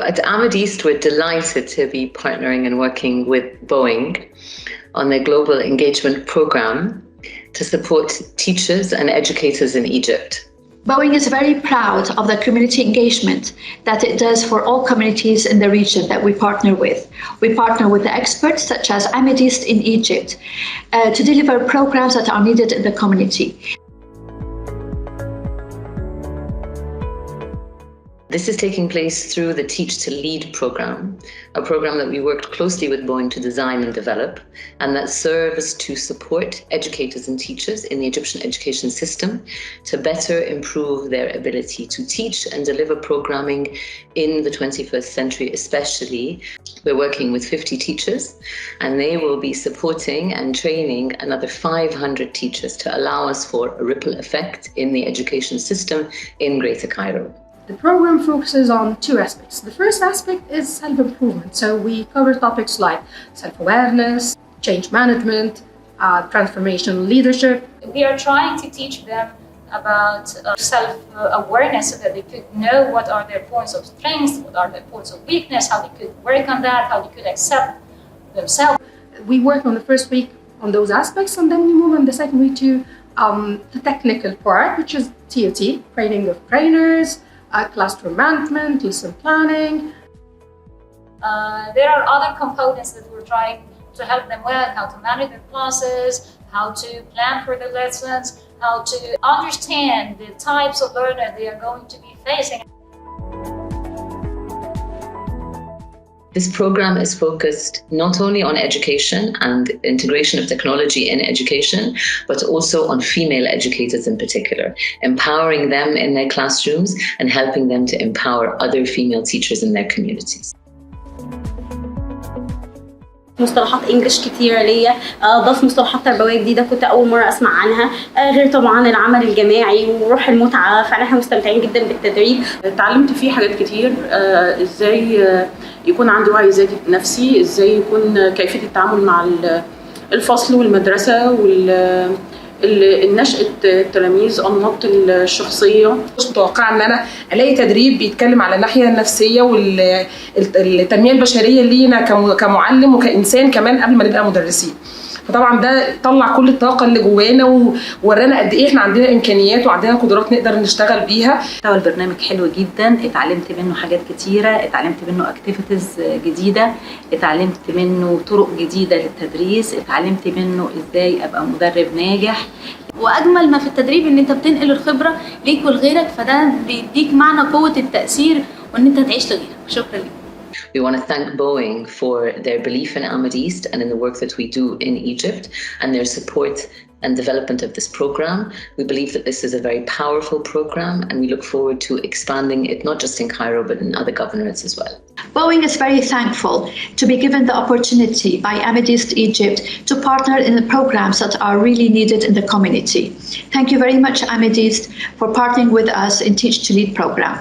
At Amideast, we're delighted to be partnering and working with Boeing on their global engagement program to support teachers and educators in Egypt. Boeing is very proud of the community engagement that it does for all communities in the region that we partner with. We partner with the experts such as Amideast in Egypt to deliver programs that are needed in the community. This is taking place through the Teach to Lead program, a program that we worked closely with Boeing to design and develop, and that serves to support educators and teachers in the Egyptian education system to better improve their ability to teach and deliver programming in the 21st century, especially. We're working with 50 teachers, and they will be supporting and training another 500 teachers to allow us for a ripple effect in the education system in Greater Cairo. The program focuses on two aspects. The first aspect is self-improvement. So we cover topics like self-awareness, change management, transformational leadership. We are trying to teach them about self-awareness so that they could know what are their points of strength, what are their points of weakness, how they could work on that, how they could accept themselves. We work on the first week on those aspects, and then we move on the second week to the technical part, which is TOT, training of trainers, classroom management, lesson planning. There are other components that we're trying to help them with, how to manage their classes, how to plan for the lessons, how to understand the types of learners they are going to be facing. This program is focused not only on education and integration of technology in education, but also on female educators in particular, empowering them in their classrooms and helping them to empower other female teachers in their communities. مصطلحات انجلش كتيره ليا، ضاف مصطلحات تربويه جديده كنت اول مره اسمع عنها، غير طبعا العمل الجماعي وروح المتعه، فاحنا مستمتعين جدا بالتدريب. اتعلمت فيه حاجات كتير، ازاي يكون عندي وعي ذاتي بنفسي، ازاي يكون كيفيه التعامل مع الفصل والمدرسه والنشأة التلاميذ، أنماط الشخصية. مش متوقعة إن أنا ألاقي تدريب بيتكلم على الناحية النفسية والتنمية البشرية لينا كمعلم وكإنسان كمان قبل ما نبقى مدرسين. فطبعا ده طلع كل الطاقة اللي جوانا وورانا قد إيه إحنا عندنا إمكانيات وعندنا قدرات نقدر نشتغل بيها. البرنامج حلو جدا، اتعلمت منه حاجات كتيرة، اتعلمت منه اكتيفيتيز جديدة، اتعلمت منه طرق جديدة للتدريس، اتعلمت منه ازاي ابقى مدرب ناجح. واجمل ما في التدريب ان انت بتنقل الخبرة ليك ولغيرك، فده بيديك معنى قوة التأثير وان انت تعيش لغيرك. شكرا لك. We want to thank Boeing for their belief in Amideast and in the work that we do in Egypt and their support and development of this program. We believe that this is a very powerful program, and we look forward to expanding it not just in Cairo but in other governorates as well. Boeing is very thankful to be given the opportunity by Amideast Egypt to partner in the programs that are really needed in the community. Thank you very much, Amideast, for partnering with us in Teach to Lead program.